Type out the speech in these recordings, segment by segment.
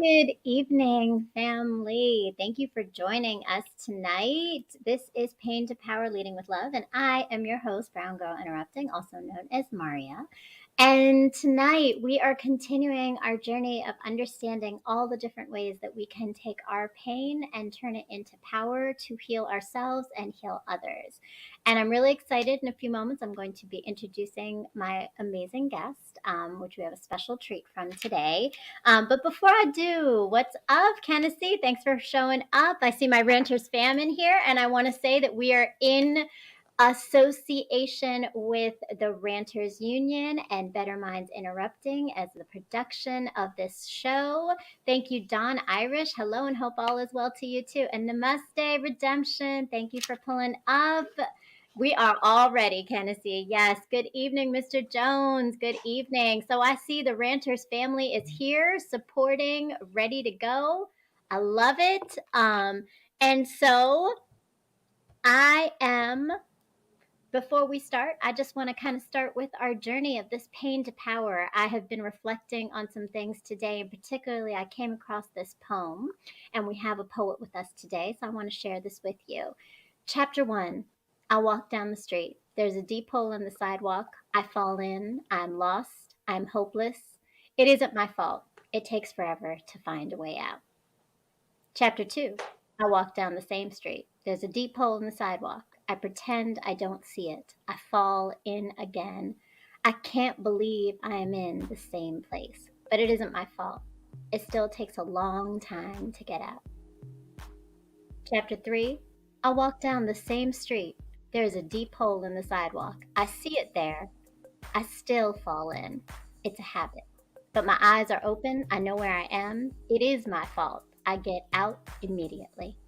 Good evening, family. Thank you for joining us tonight. This is Pain to Power Leading with Love, and I am your host, Brown Girl Interrupting, also known as Maria. And tonight we are continuing our journey of understanding all the different ways that we can take our pain and turn it into power to heal ourselves and heal others. And I'm really excited. In a few moments, I'm going to be introducing my amazing guest, which we have a special treat from today. But before I do, what's up, Tennessee? Thanks for showing up. I see my Ranters fam in here, and I want to say that we are in association with the Ranters Union and Better Minds Interrupting as the production of this show. Thank you, Don Irish. Hello, and hope all is well to you too. And Namaste Redemption. Thank you for pulling up. We are all ready, Tennessee. Yes. Good evening, Mr. Jones. Good evening. So I see the Ranters family is here, supporting, ready to go. I love it. And so I am. Before we start, I just want to kind of start with our journey of this pain to power. I have been reflecting on some things today, and particularly I came across this poem, and we have a poet with us today, so I want to share this with you. Chapter 1. I walk down the street. There's a deep hole in the sidewalk. I fall in. I'm lost. I'm hopeless. It isn't my fault. It takes forever to find a way out. Chapter 2. I walk down the same street. There's a deep hole in the sidewalk. I pretend I don't see it. I fall in again. I can't believe I am in the same place, but it isn't my fault. It still takes a long time to get out. Chapter 3. I walk down the same street. There is a deep hole in the sidewalk. I see it there. I still fall in. It's a habit. But my eyes are open. I know where I am. It is my fault. I get out immediately.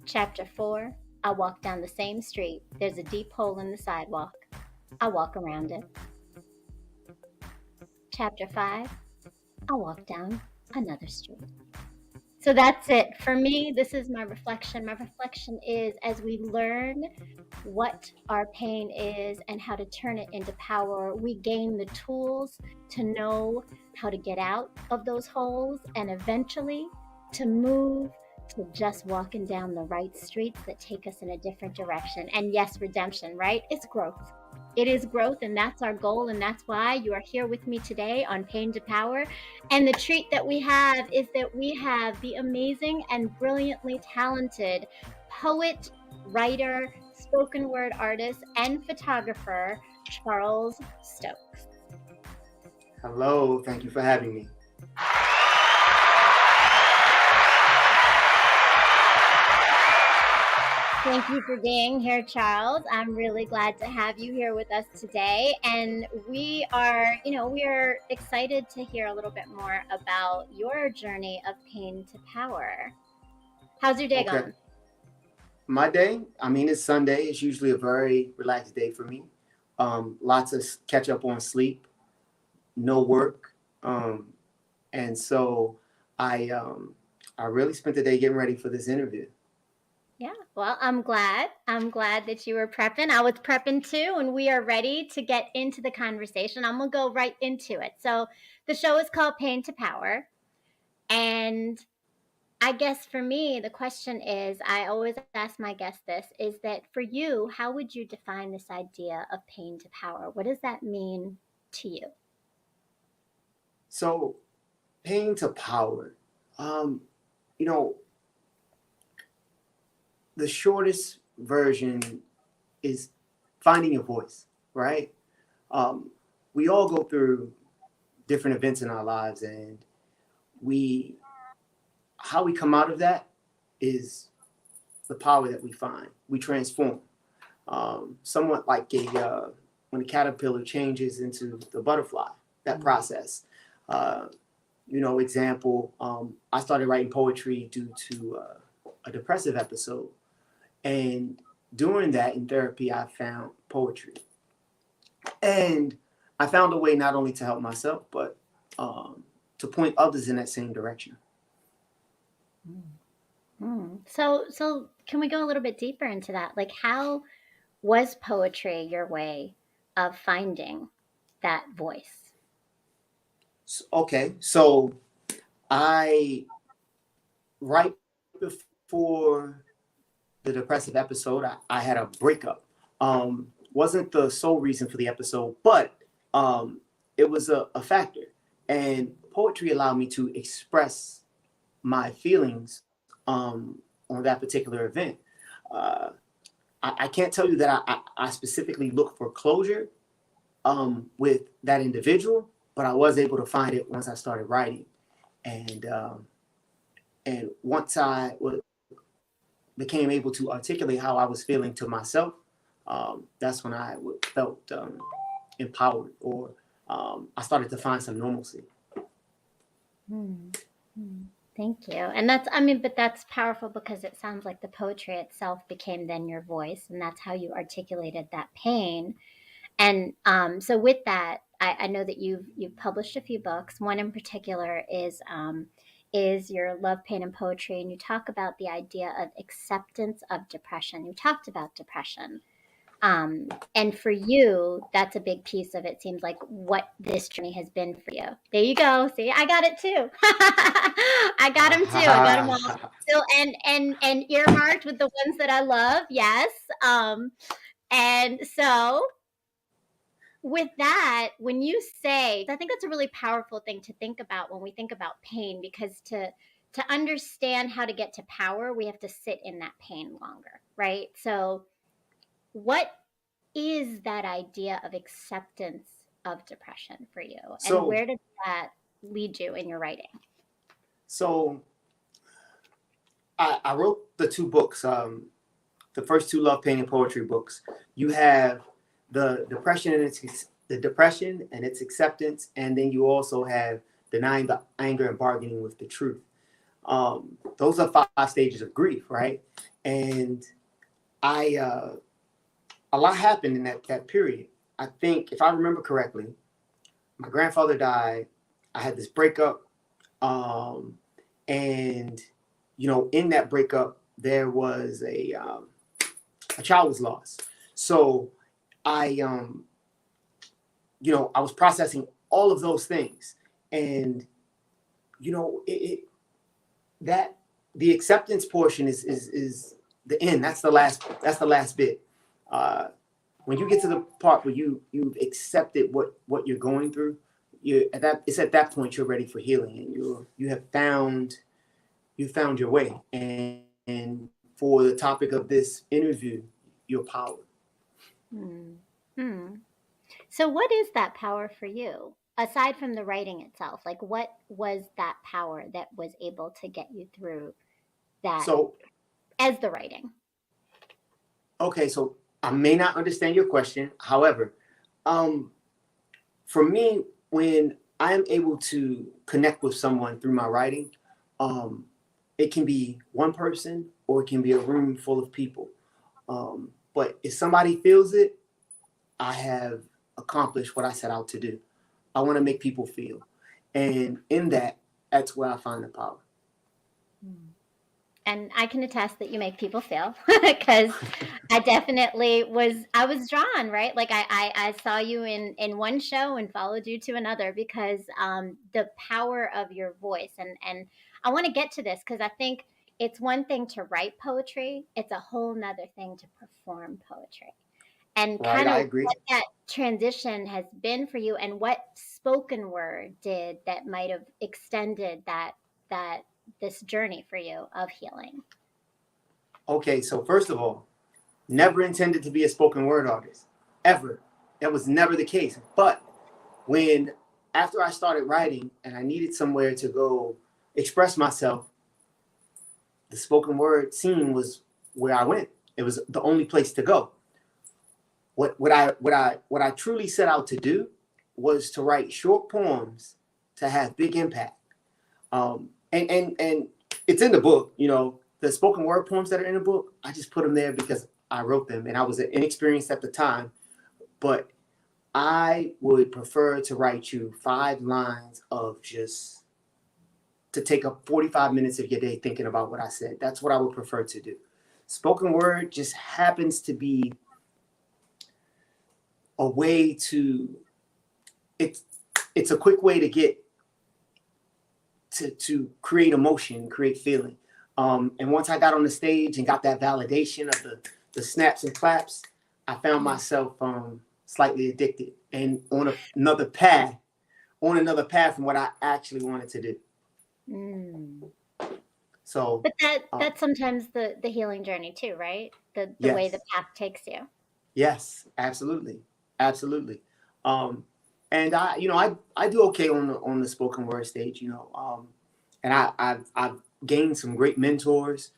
Chapter 4. I walk down the same street. There's a deep hole in the sidewalk. I walk around it. Chapter 5. I walk down another street. So that's it. For me, this is my reflection. My reflection is as we learn what our pain is and how to turn it into power, we gain the tools to know how to get out of those holes and eventually to move to just walking down the right streets that take us in a different direction. And yes, redemption, right? It's growth. It is growth, and that's our goal, and that's why you are here with me today on Pain to Power. And the treat that we have is that we have the amazing and brilliantly talented poet, writer, spoken word artist, and photographer, Charles Stokes. Hello, thank you for having me. Thank you for being here, Charles. I'm really glad to have you here with us today. And we are excited to hear a little bit more about your journey of pain to power. How's your day going? My day, it's Sunday. It's usually a very relaxed day for me. Lots of catch up on sleep, no work. And so I really spent the day getting ready for this interview. Yeah, well, I'm glad that you were prepping. I was prepping too, and we are ready to get into the conversation. I'm going to go right into it. So the show is called Pain to Power. And I guess for me, the question is, I always ask my guests this, is that for you, how would you define this idea of pain to power? What does that mean to you? So pain to power, the shortest version is finding your voice, right? We all go through different events in our lives, and how we come out of that is the power that we find. We transform. Somewhat like when a caterpillar changes into the butterfly, that process. Example, I started writing poetry due to a depressive episode. And during that in therapy, I found poetry. And I found a way not only to help myself, but to point others in that same direction. So can we go a little bit deeper into that? Like, how was poetry your way of finding that voice? Okay, so I, right before the depressive episode, I had a breakup. Wasn't the sole reason for the episode, but it was a factor. And poetry allowed me to express my feelings on that particular event. Uh, I can't tell you that I specifically look for closure with that individual, but I was able to find it once I started writing. And once became able to articulate how I was feeling to myself, that's when I felt empowered, or I started to find some normalcy. Hmm. Hmm. Thank you. And that's, I mean, but that's powerful because it sounds like the poetry itself became then your voice, and that's how you articulated that pain. And so with that, I know that you've published a few books. One in particular is your Love, Pain, and Poetry, and you talk about the idea of acceptance of depression. You talked about depression. And for you, that's a big piece of it, seems like what this journey has been for you. There you go. See, I got it too. I got them too. I got them all still and earmarked with the ones that I love. Yes. And so with that, when you say, I think that's a really powerful thing to think about when we think about pain, because to understand how to get to power, we have to sit in that pain longer, right? So what is that idea of acceptance of depression for you, and So, where did that lead you in your writing? so I wrote the two books, the first two Love, Pain, and Poetry books. You have the depression and its acceptance, and then you also have denying the anger and bargaining with the truth. Those are five stages of grief, right? And I a lot happened in that period. I think, if I remember correctly, my grandfather died. I had this breakup, and in that breakup, there was a child was lost. So I, I was processing all of those things, and that the acceptance portion is the end. That's the last bit. Uh, when you get to the part where you've accepted what you're going through, it's at that point you're ready for healing, and you found your way. And for the topic of this interview, your power. Hmm. Hmm. So what is that power for you aside from the writing itself? Like, what was that power that was able to get you through that So, as the writing? okay, so I may not understand your question. However, um, for me, when I am able to connect with someone through my writing, um, it can be one person or it can be a room full of people. But if somebody feels it, I have accomplished what I set out to do. I want to make people feel. And in that, that's where I find the power. Hmm. And I can attest that you make people feel because I was drawn, right? Like I saw you in one show and followed you to another because the power of your voice, and I want to get to this because I think it's one thing to write poetry, it's a whole nother thing to perform poetry, and Right, kind I of agree. what that transition has been for you, and what spoken word did that might have extended that this journey for you of healing. Okay, so first of all, never intended to be a spoken word artist, ever. That was never the case. But when after I started writing and I needed somewhere to go express myself, the spoken word scene was where I went. It was the only place to go. What I truly set out to do was to write short poems to have big impact. And it's in the book. The spoken word poems that are in the book, I just put them there because I wrote them, and I was inexperienced at the time. But I would prefer to write you 5 lines of just to take up 45 minutes of your day thinking about what I said. That's what I would prefer to do. Spoken word just happens to be a way to it's a quick way to get to create emotion, create feeling. And once I got on the stage and got that validation of the snaps and claps, I found myself slightly addicted and on another path from what I actually wanted to do. Mm. So, But that's sometimes the healing journey too, right? The way the yes, path takes you. yes, absolutely, absolutely. Um, and I do okay on the spoken word stage, and I've gained some great mentors,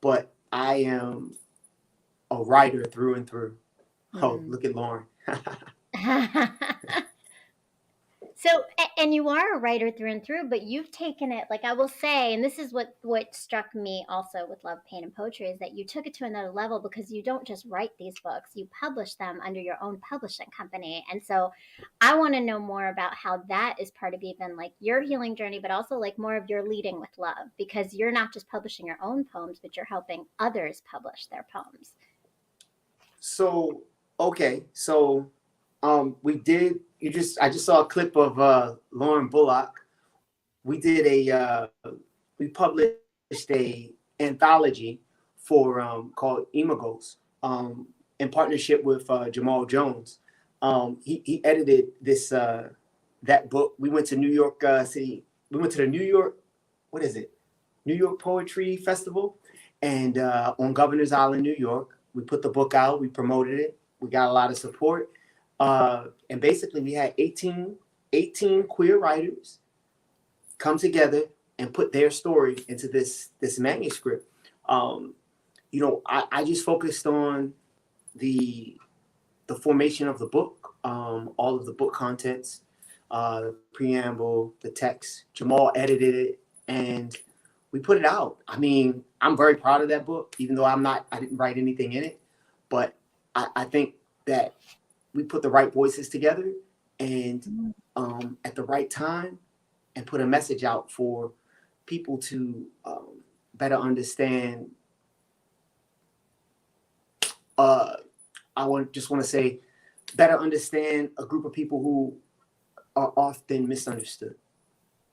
but I am a writer through and through. Oh, Mm. look at Lauren. So, and you are a writer through and through, but you've taken it, like I will say, and this is what struck me also with Love, Pain, and Poetry, is that you took it to another level because you don't just write these books, you publish them under your own publishing company. And so I want to know more about how that is part of even like your healing journey, but also like more of your leading with love, because you're not just publishing your own poems, but you're helping others publish their poems. So, okay, so we did. I just saw a clip of Lauren Bullock. We did we published a anthology for called Imagos, in partnership with Jamal Jones. He edited that book. We went to New York City. We went to the New York, what is it? New York Poetry Festival, and on Governor's Island, New York. We put the book out. We promoted it. We got a lot of support, and basically we had 18 queer writers come together and put their story into this manuscript. I just focused on the formation of the book, all of the book contents, the preamble, the text. Jamal edited it, and we put it out. I mean, I'm very proud of that book, even though I didn't write anything in it, but I think that we put the right voices together and at the right time and put a message out for people to better understand. Just want to say, better understand a group of people who are often misunderstood.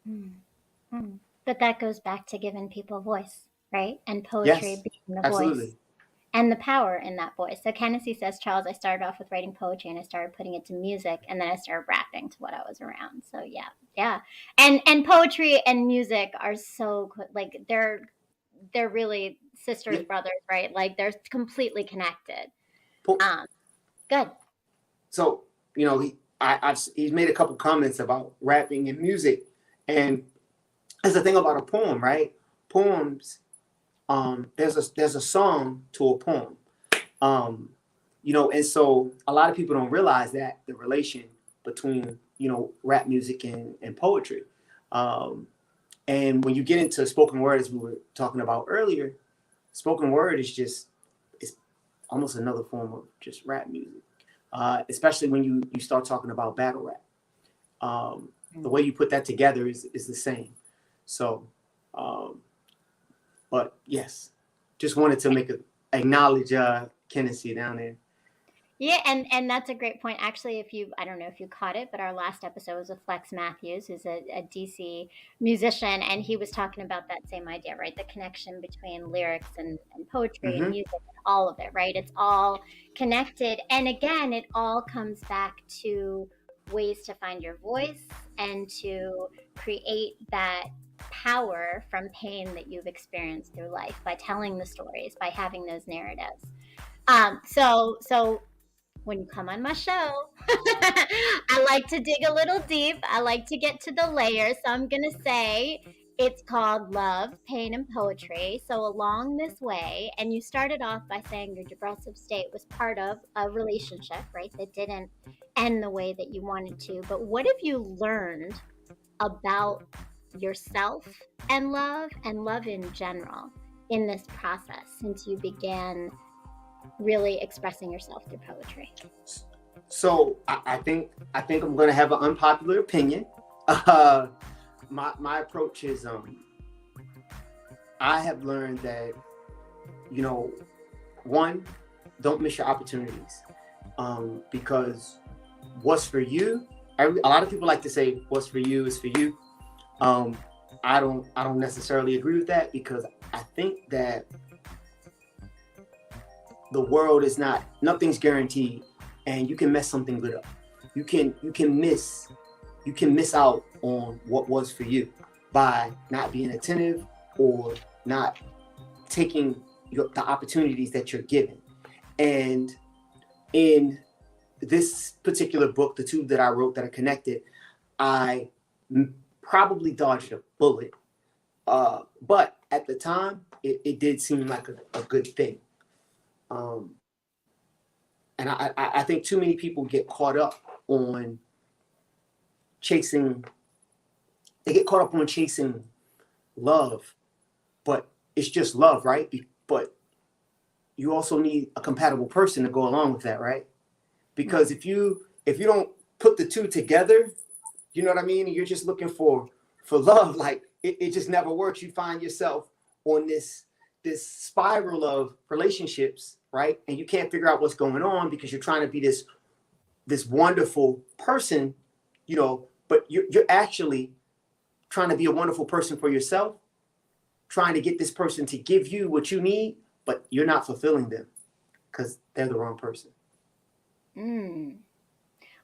Mm. Mm. But that goes back to giving people a voice, right? And poetry Yes, being the voice absolutely. and the power in that voice. So Kennedy says, Charles, I started off with writing poetry and I started putting it to music and then I started rapping to what I was around. So yeah, yeah. And poetry and music are so like they're really sisters, Yeah. brothers, right? Like they're completely connected. Po- Um, good. So he's made a couple comments about rapping and music, and there's the thing about a poem, right? Poems, there's a song to a poem, and so a lot of people don't realize that the relation between rap music and poetry, and when you get into spoken word, as we were talking about earlier, spoken word it's almost another form of just rap music, especially when you start talking about battle rap. The way you put that together is the same. So, but yes, just wanted to acknowledge Kennedy down there. Yeah, and that's a great point. Actually, if you I don't know if you caught it, but our last episode was with Flex Matthews, who's a DC musician, and he was talking about that same idea, right? The connection between lyrics and poetry and Mm-hmm. music and all of it, right? It's all connected. And again, it all comes back to ways to find your voice and to create that power from pain that you've experienced through life by telling the stories, by having those narratives. So when you come on my show, I like to dig a little deep. I like to get to the layers. So I'm going to say it's called Love, Pain, and Poetry. So along this way, and you started off by saying your depressive state was part of a relationship, right? That didn't end the way that you wanted to. But what have you learned about yourself and love in general in this process since you began really expressing yourself through poetry? So I think I'm going to have an unpopular opinion. Uh, my approach is I have learned that one, don't miss your opportunities, because what's for you. A lot of people like to say what's for you is for you. Um, I don't necessarily agree with that, because I think that the world is not, nothing's guaranteed, and you can mess something good up. You can miss out on what was for you by not being attentive, or not taking the opportunities that you're given. And in this particular book, the two that I wrote that are connected, I probably dodged a bullet. But at the time, it did seem like a good thing. Um, and I think too many people get caught up on chasing, they get caught up on chasing love, but it's just love, right? But you also need a compatible person to go along with that, right? Because if you don't put the two together, you know what I mean? And you're just looking for love, like it just never works. You find yourself on this spiral of relationships, right? And you can't figure out what's going on, because you're trying to be this wonderful person, but you're actually trying to be a wonderful person for yourself, trying to get this person to give you what you need, but you're not fulfilling them because they're the wrong person. Mm.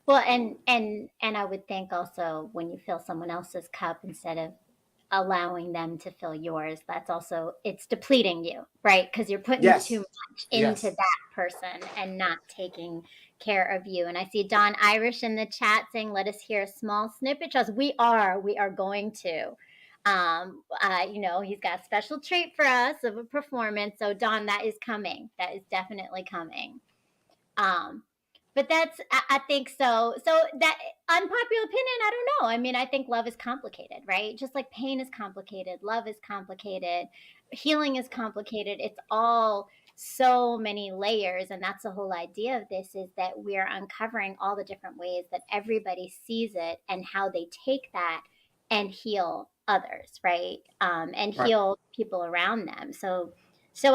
Well, and I would think also when you fill someone else's cup instead of allowing them to fill yours, that's also, it's depleting you, right? Because you're putting too Yes. much into Yes. that person and not taking care of you. And I see Don Irish in the chat saying, "Let us hear a small snippet." Just we are going to. He's got a special treat for us of a performance. So Don, that is coming. That is definitely coming. Um, but I think so. So that unpopular opinion, I don't know. I mean, I think love is complicated, right? Just like pain is complicated, love is complicated, healing is complicated. It's all so many layers. And that's the whole idea of this, is that we're uncovering all the different ways that everybody sees it and how they take that and heal others, right? And Right. heal people around them. So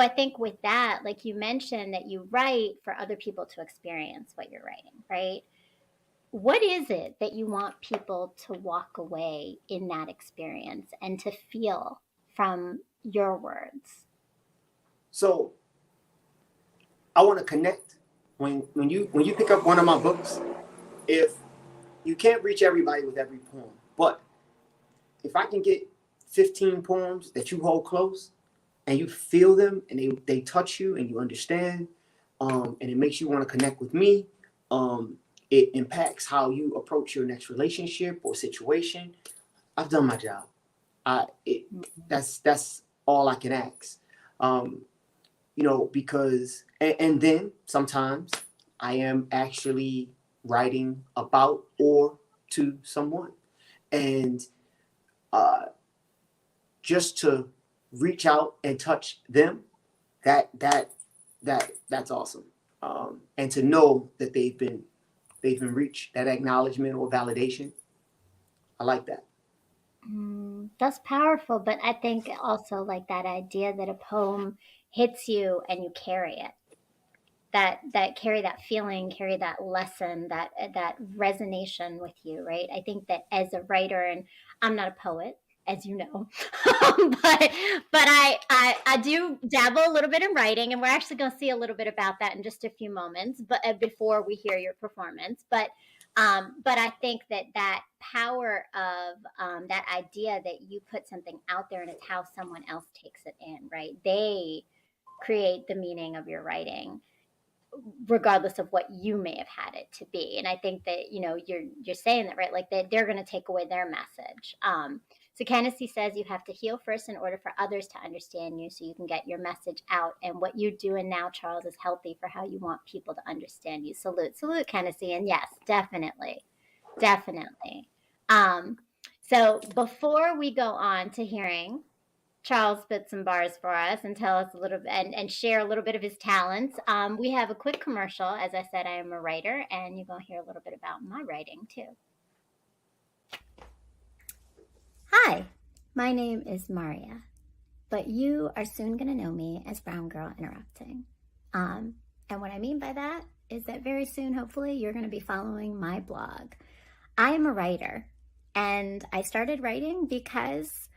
I think with that, like you mentioned, that you write for other people to experience what you're writing, right? What is it that you want people to walk away in that experience and to feel from your words? So I want to connect. When you pick up one of my books, if you can't reach everybody with every poem, but if I can get 15 poems that you hold close, and you feel them, and they touch you, and you understand, and it makes you want to connect with me, it impacts how you approach your next relationship or situation, I've done my job. I it, that's all I can ask. Um, because and then sometimes I am actually writing about or to someone, and uh, just to reach out and touch them, that's awesome. And to know that they've been reached, that acknowledgement or validation, I like that. That's powerful, but I think also like that idea that a poem hits you and you carry it, that carry that feeling, carry that lesson, that resonation with you, right? I think that as a writer, and I'm not a poet, as you know, but I do dabble a little bit in writing, and we're actually going to see a little bit about that in just a few moments. But before we hear your performance, but I think that power of that idea that you put something out there and it's how someone else takes it in, right? They create the meaning of your writing regardless of what you may have had it to be. And I think that you're saying that, right, like they're going to take away their message. So Candace says you have to heal first in order for others to understand you, so you can get your message out. And what you're doing now, Charles, is healthy for how you want people to understand you. Salute Candace. And yes, definitely. um so before we go on to hearing Charles spit some bars for us and tell us a little bit and share a little bit of his talents. We have a quick commercial. As I said, I am a writer, and you're going to hear a little bit about my writing too. Hi, my name is Maria, but you are soon going to know me as Brown Girl Interrupting. And what I mean by that is that very soon, hopefully, you're going to be following my blog. I am a writer, And I started writing because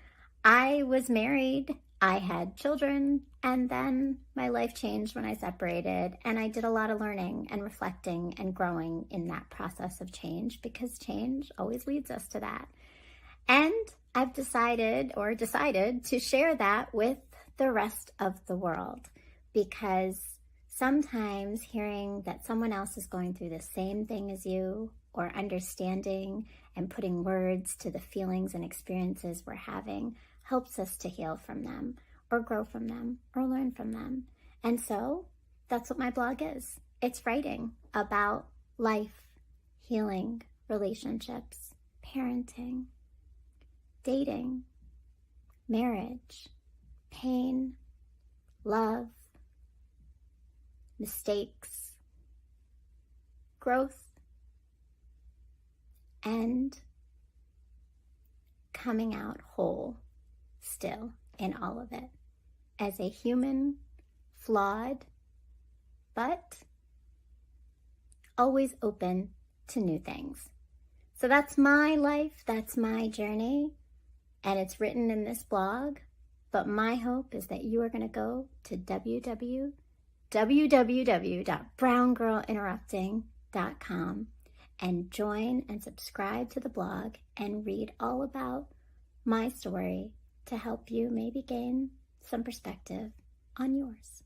I was married, I had children, and then my life changed when I separated. And I did a lot of learning and reflecting and growing in that process of change, because change always leads us to that. And I've decided to share that with the rest of the world, because sometimes hearing that someone else is going through the same thing as you, or understanding and putting words to the feelings and experiences we're having, helps us to heal from them, or grow from them, or learn from them. And so that's what my blog is. It's writing about life, healing, relationships, parenting, dating, marriage, pain, love, mistakes, growth, and coming out whole still in all of it as a human, flawed, but always open to new things. So that's my life, that's my journey, and it's written in this blog. But my hope is that you are going to go to www.browngirlinterrupting.com and join and subscribe to the blog and read all about my story to help you maybe gain some perspective on yours.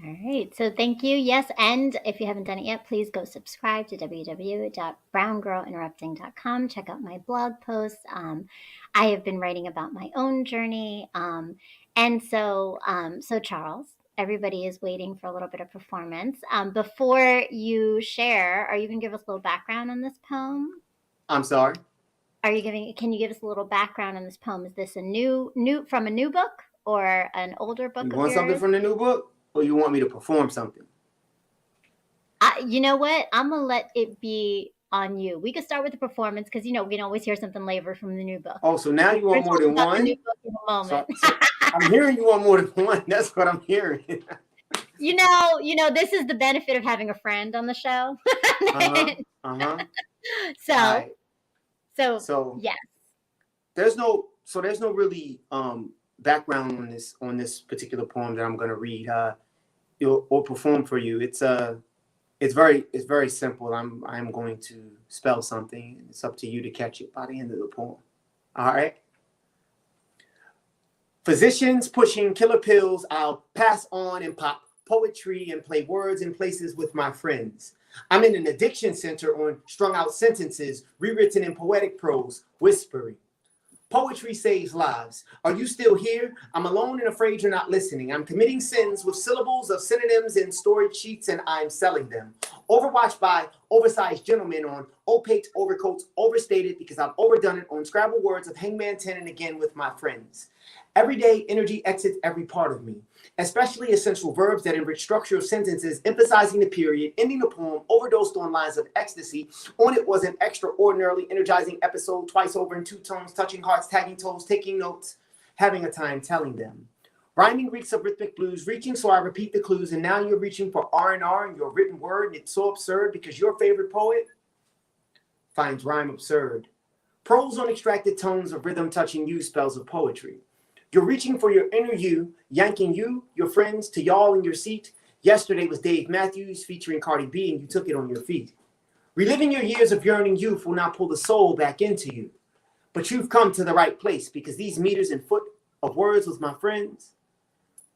All right, so thank you. Yes, and if you haven't done it yet, please go subscribe to www.browngirlinterrupting.com. Check out my blog posts. I have been writing about my own journey. And so Charles, everybody is waiting for a little bit of performance. Before you share, are you going to give us a little background on this poem? I'm sorry? Can you give us a little background on this poem? Is this a new from a new book or an older book of yours? You want something from the new book? Or you want me to perform something? You know what? I'm going to let it be on you. We could start with the performance because, we can always hear something later from the new book. Oh, so now you want more than one? The new book in a moment. So I'm hearing you want more than one. That's what I'm hearing. This is the benefit of having a friend on the show. So, yes. There's no really background on this particular poem that I'm going to read or perform for you. It's very simple. I'm going to spell something. It's up to you to catch it by the end of the poem. All right. Physicians pushing killer pills, I'll pass on and pop poetry and play words in places with my friends. I'm in an addiction center on strung out sentences, rewritten in poetic prose, whispering. Poetry saves lives. Are you still here? I'm alone and afraid you're not listening. I'm committing sins with syllables of synonyms in storage sheets, and I'm selling them. Overwatched by oversized gentlemen on opaque overcoats, overstated because I've overdone it on Scrabble words of Hangman 10 and again with my friends. Everyday energy exits every part of me, especially essential verbs that enrich structure of sentences, emphasizing the period, ending the poem, overdosed on lines of ecstasy. On it was an extraordinarily energizing episode, twice over in two tones, touching hearts, tagging toes, taking notes, having a time telling them. Rhyming reeks of rhythmic blues, reaching so I repeat the clues, and now you're reaching for R&R in your written word, and it's so absurd because your favorite poet finds rhyme absurd. Prose on extracted tones of rhythm touching you spells of poetry. You're reaching for your inner you, yanking you, your friends, to y'all in your seat. Yesterday was Dave Matthews featuring Cardi B, and you took it on your feet. Reliving your years of yearning youth will not pull the soul back into you. But you've come to the right place, because these meters and foot of words with my friends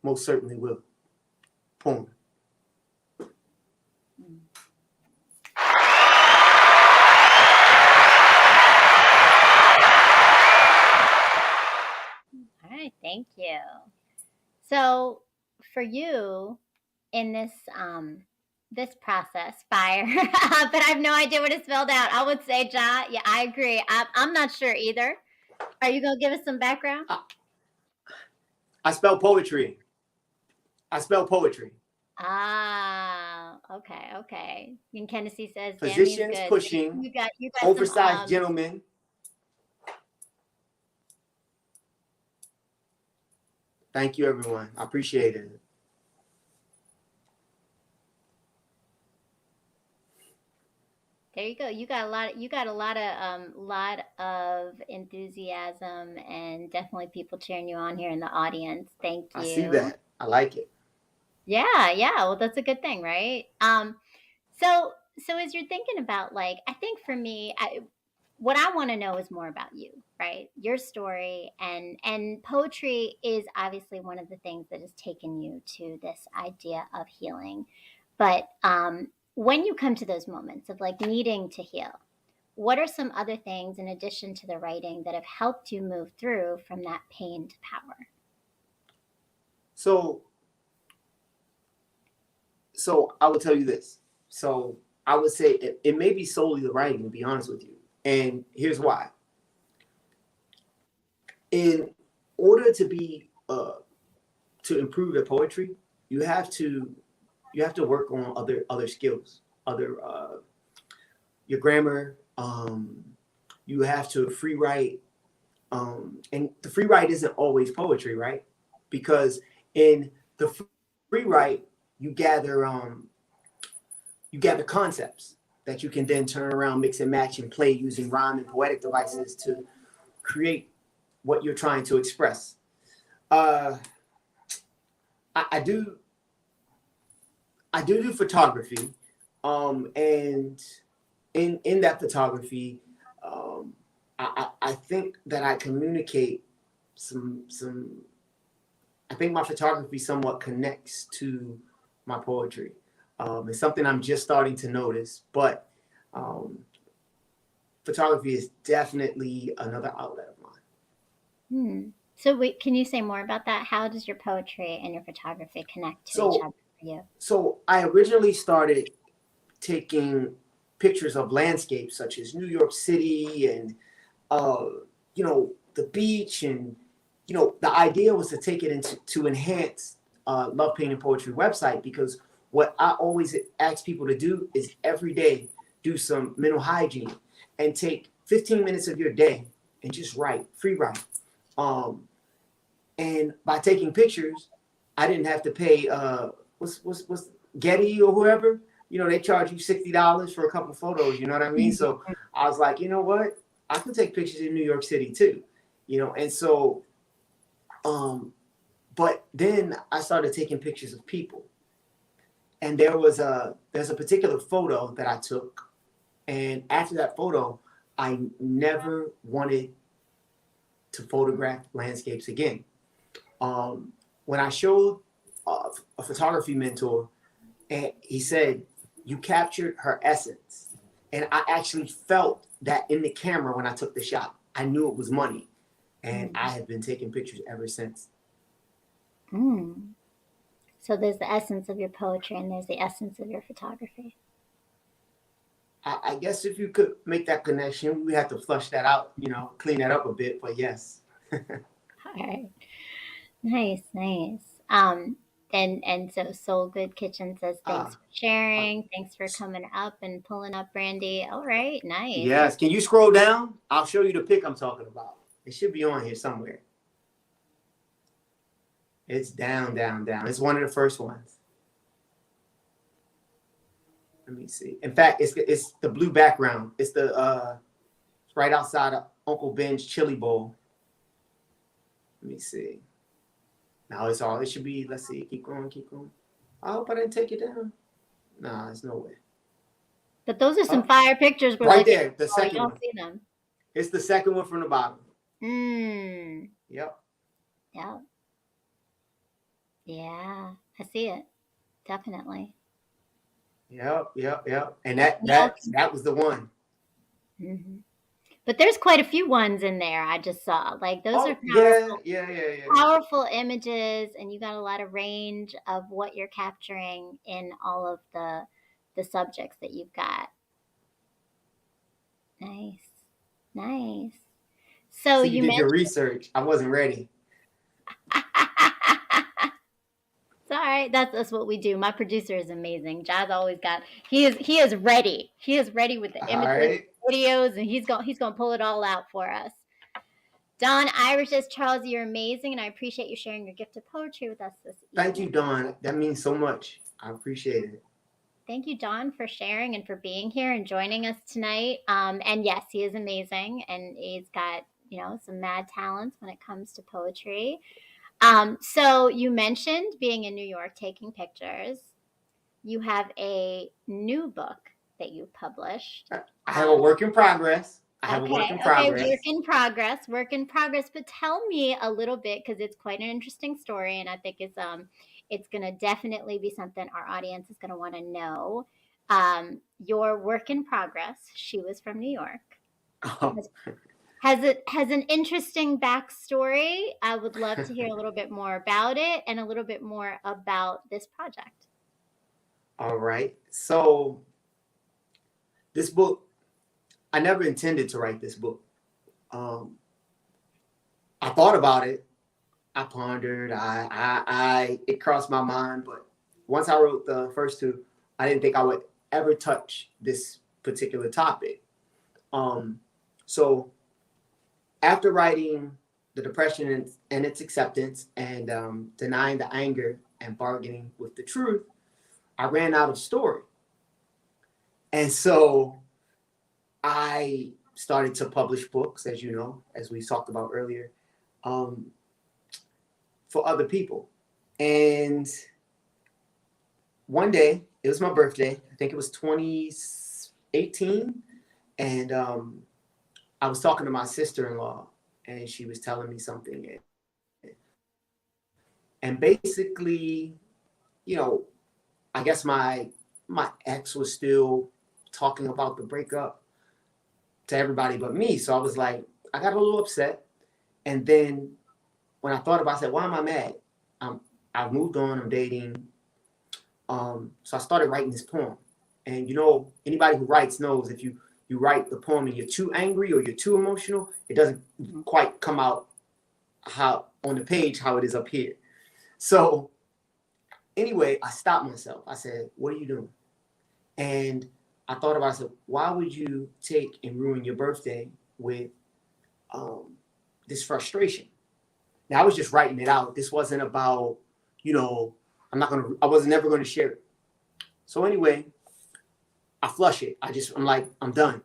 most certainly will. Poem. All right, thank you. So for you in this process, fire, but I have no idea what it's spelled out. I would say, Ja, yeah, I agree. I'm not sure either. Are you going to give us some background? I spell poetry. Ah, okay. And Kennedy says, Physicians good. pushing, You got oversized some, gentlemen. Thank you, everyone. I appreciate it. There you go. You got a lot of enthusiasm and definitely people cheering you on here in the audience. Thank I see you. that. I like it. Yeah, yeah. Well, that's a good thing, right? So as you're thinking about like, I think for me, what I want to know is more about you, right? Your story and poetry is obviously one of the things that has taken you to this idea of healing. But when you come to those moments of like needing to heal, what are some other things in addition to the writing that have helped you move through from that pain to power? So so I will tell you this. So I would say it may be solely the writing, to be honest with you. And here's why. In order to be to improve your poetry, you have to work on other skills, other your grammar. You have to free write, and the free write isn't always poetry, right? Because in the free write, you gather concepts that you can then turn around, mix and match, and play using rhyme and poetic devices to create what you're trying to express. Uh, I do do photography, and in that photography, I think that I communicate some. I think my photography somewhat connects to my poetry. It's something I'm just starting to notice, but um, photography is definitely another outlet of mine. So wait, can you say more about that? How does your poetry and your photography connect to each So other for you? so I originally started taking pictures of landscapes such as New York City and uh, the beach, and the idea was to take it into to enhance Love Paint and Poetry website, because what I always ask people to do is every day do some mental hygiene and take 15 minutes of your day and just write, free write. Um, and by taking pictures, I didn't have to pay what's Getty or whoever. They charge you $60 for a couple photos. You know what I mean? So I was like, you know what? I can take pictures in New York City too. And so but then I started taking pictures of people, and there's a particular photo that I took, and after that photo, I never wanted to photograph landscapes again. When I showed a photography mentor, and he said, "You captured her essence," and I actually felt that in the camera when I took the shot. I knew it was money, and I have been taking pictures ever since. Mm. So there's the essence of your poetry and there's the essence of your photography. I guess if you could make that connection, we have to flush that out, clean that up a bit. But yes. All right. Nice, nice. And so Soul Good Kitchen says thanks Ah, for uh, sharing. Thanks for coming up and pulling up Brandy. All right, nice. yes. Can you scroll down? I'll show you the pic I'm talking about. It should be on here somewhere. It's down, down, down. It's one of the first ones. Let me see. In fact, it's the blue background. It's right outside of Uncle Ben's Chili Bowl. Let me see. Now it's all. It should be. Let's see. Keep going. Keep going. I hope I didn't take it down. Nah, there's no way. But those are some Oh, fire pictures we're right looking there. The for. You second don't one. see them. It's the second one from the bottom. Mm. Yep. Yeah. Yeah. I see it. Definitely. Yep. Yep. Yep. And that Well, that that was the one. mhm. But there's quite a few ones in there I just saw. Like those are Oh yeah. powerful, Yeah. Yeah. Yeah. powerful images, and you got a lot of range of what you're capturing in all of the subjects that you've got. Nice. Nice. So See, you you did your mentioned research. I wasn't ready. it's all right. That's what we do. My producer is amazing. Jazz always got he is ready. He is ready with the All images, right. videos, and he's gonna pull it all out for us. Don Irish says, Charles, you're amazing, and I appreciate you sharing your gift of poetry with us this Thank evening. you, Dawn. That means so much. I appreciate it. Thank you, John, for sharing and for being here and joining us tonight. And yes, he is amazing, and he's got some mad talents when it comes to poetry. So you mentioned being in New York taking pictures. You have a new book that you published. I have a work in progress. I have a work Okay, in okay, progress. work in progress, work in progress. But tell me a little bit because it's quite an interesting story, and I think it's gonna definitely be something our audience is gonna want to know. Your work in progress. She was from New York. Has, has an interesting backstory. I would love to hear a little bit more about it and a little bit more about this project. All right. So this book, I never intended to write this book. Um, I thought about it. I pondered. It crossed my mind. But once I wrote the first two, I didn't think I would ever touch this particular topic. So after writing The Depression and Its Acceptance and Denying the Anger and Bargaining with the Truth, I ran out of story. And so I started to publish books, as you know, as we talked about earlier, for other people. And one day, it was my birthday. I think it was 2018. And I was talking to my sister-in-law, and she was telling me something. And basically, I guess my ex was still talking about the breakup to everybody but me. So I was like, I got a little upset. And then when I thought about it, I said, why am I mad? I've moved on, I'm dating. So I started writing this poem. And anybody who writes knows if you write the poem and you're too angry or you're too emotional, it doesn't quite come out how on the page how it is up here. So anyway, I stopped myself. I said, what are you doing? And I thought about it. I said, why would you take and ruin your birthday with this frustration? Now, I was just writing it out. This wasn't about, I was never going to share it. So anyway, I flush it. I'm like, I'm done.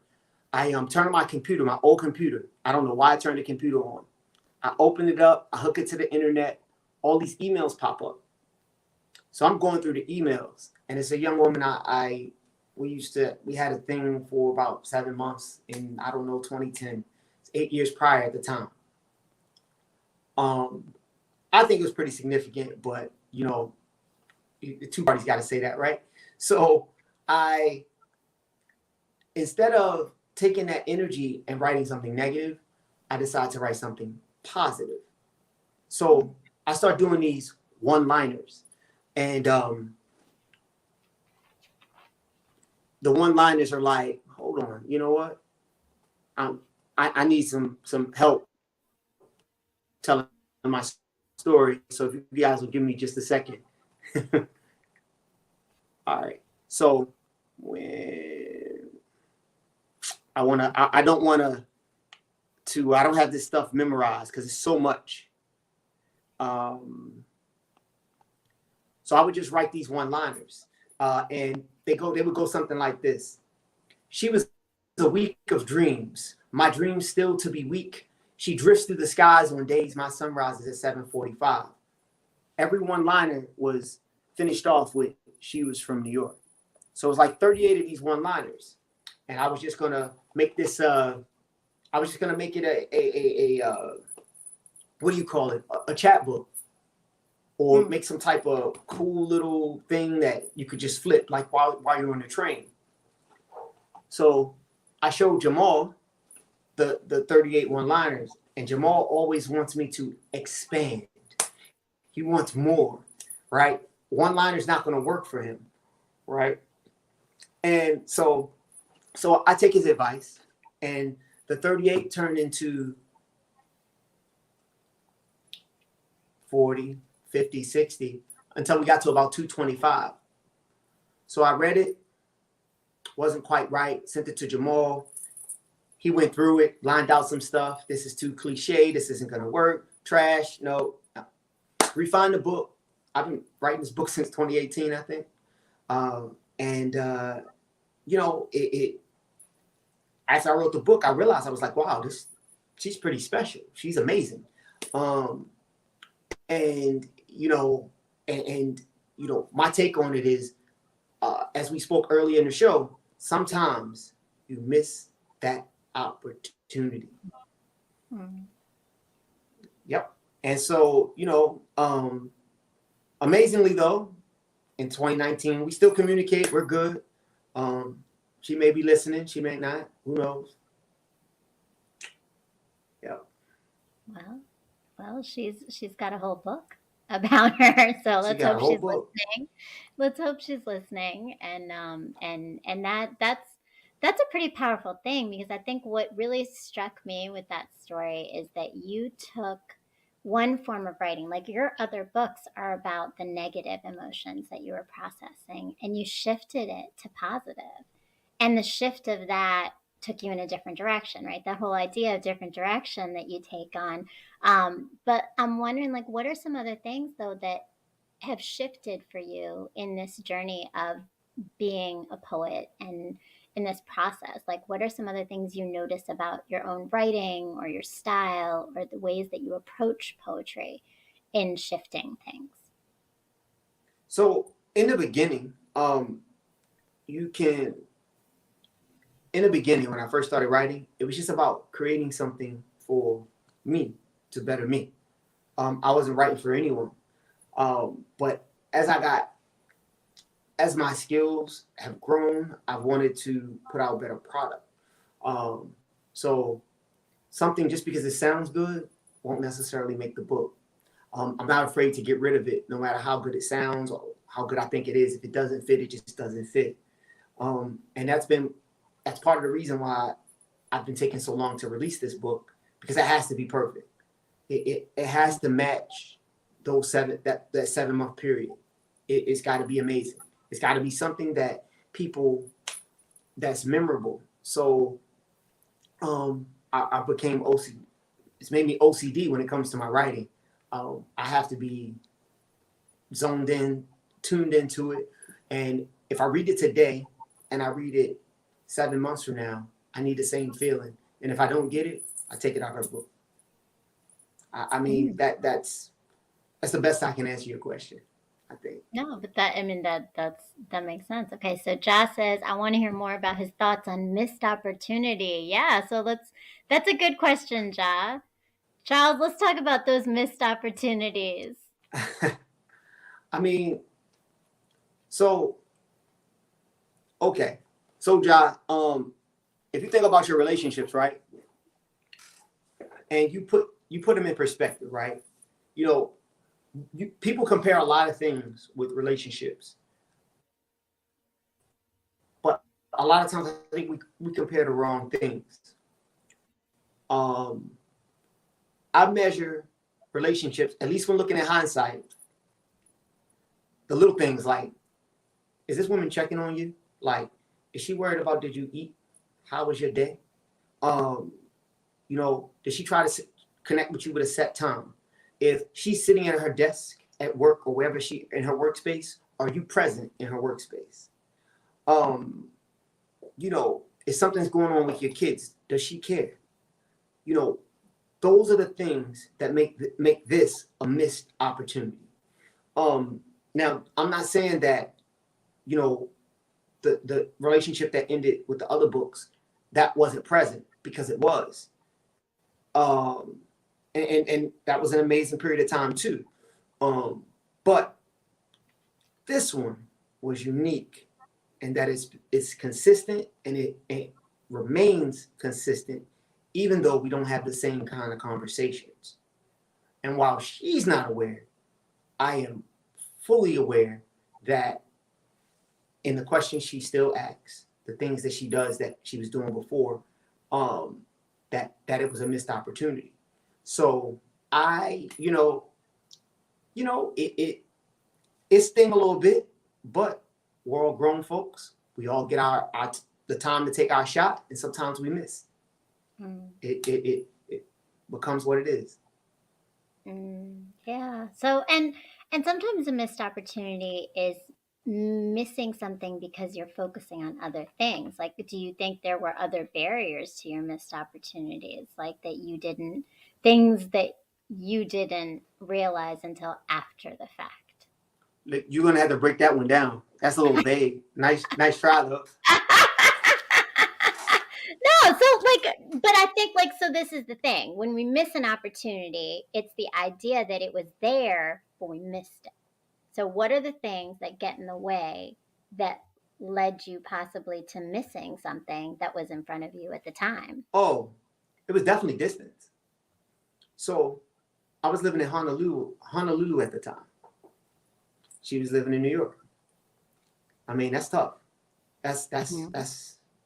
I turn on my computer, my old computer. I don't know why I turned the computer on. I open it up. I hook it to the internet. All these emails pop up. So I'm going through the emails, and it's a young woman we had a thing for about 7 months in, 2010. It's 8 years prior at the time. I think it was pretty significant, but the two parties got to say that, right? So instead of taking that energy and writing something negative, I decided to write something positive. So I start doing these one-liners, and the one-liners are like, hold on, you know what? I need some help telling my story. So if you guys will give me just a second. All right. So when I don't have this stuff memorized because it's so much. So I would just write these one-liners, and they would go something like this. She was a week of dreams. My dreams still to be weak. She drifts through the skies on days my sun rises at 7:45. Every one-liner was finished off with she was from New York. So it was like 38 of these one-liners. And I was just going to make this, I was just going to make it a what do you call it? A chat book. Or make some type of cool little thing that you could just flip like while you're on the train. So I showed Jamal the 38 one-liners, and Jamal always wants me to expand. He wants more, right? One-liner's not going to work for him, right? And so I take his advice, and the 38 turned into 40, 50, 60, until we got to about 225. So I read it, wasn't quite right, sent it to Jamal. He went through it, lined out some stuff. This is too cliche. This isn't going to work. Trash. No. Refined the book. I've been writing this book since 2018, I think. And as I wrote the book, I realized I was like, wow, this she's pretty special. She's amazing. Um, and my take on it is, as we spoke earlier in the show, sometimes you miss that opportunity. Mm. Yep. And so, amazingly though, in 2019, we still communicate. We're good. She may be listening. She may not. Who knows? Yeah. Well, well, she's got a whole book about her, so She let's got a hope whole she's book. listening. Let's hope she's listening, and that's a pretty powerful thing because I think what really struck me with that story is that you took one form of writing, like your other books are about the negative emotions that you were processing, and you shifted it to positive. And the shift of that took you in a different direction, right? That whole idea of different direction that you take on. But I'm wondering, like, what are some other things though that have shifted for you in this journey of being a poet and in this process? Like, what are some other things you notice about your own writing or your style or the ways that you approach poetry in shifting things? So in the beginning, you can in the beginning when I first started writing, it was just about creating something for me to better me. I wasn't writing for anyone. But as my skills have grown, I've wanted to put out a better product. So something just because it sounds good won't necessarily make the book. I'm not afraid to get rid of it, no matter how good it sounds or how good I think it is. If it doesn't fit, it just doesn't fit. And that's part of the reason why I've been taking so long to release this book because it has to be perfect. It has to match those that 7 month period. It's got to be amazing. It's got to be something that people that's memorable. So I became OCD. It's made me OCD when it comes to my writing. I have to be zoned in, tuned into it, and if I read it today and I read it 7 months from now, I need the same feeling. And if I don't get it, I take it out of the book. I mean Mm. that's the best I can answer your question, I think. No, but that I mean that makes sense. Okay, so Josh says I want to hear more about his thoughts on missed opportunity. Yeah, so that's a good question, Ja. Charles, let's talk about those missed opportunities. I mean, so okay, so Ja, if you think about your relationships, right, and you put them in perspective, right, you know, people compare a lot of things with relationships, but a lot of times I think we compare the wrong things. Um, I measure relationships, at least when looking at hindsight, the little things like, is this woman checking on you? Like, is she worried about did you eat? How was your day? Um, did she try to connect with you with a set time? If she's sitting at her desk at work or wherever she in her workspace, are you present in her workspace? Um, if something's going on with your kids, does she care? You know, those are the things that make this a missed opportunity. Um, Now, I'm not saying that you know the relationship that ended with the other books that wasn't present because it was, um, and that was an amazing period of time too. But this one was unique and that it's consistent and it remains consistent even though we don't have the same kind of conversations. And while she's not aware, I am fully aware that in the questions she still asks, the things that she does that she was doing before, um, that it was a missed opportunity. So I, it sting a little bit, but we're all grown folks. We all get our the time to take our shot, and sometimes we miss. Mm, It becomes what it is. yeah. So and sometimes a missed opportunity is missing something because you're focusing on other things? Like, do you think there were other barriers to your missed opportunities, like things that you didn't realize until after the fact? You're gonna have to break that one down. That's a little vague. Nice try though. No, so but I think so this is the thing. When we miss an opportunity, it's the idea that it was there, but we missed it. So what are the things that get in the way that led you possibly to missing something that was in front of you at the time? Oh, it was definitely distance. So I was living in Honolulu at the time. She was living in New York. I mean, that's tough. That's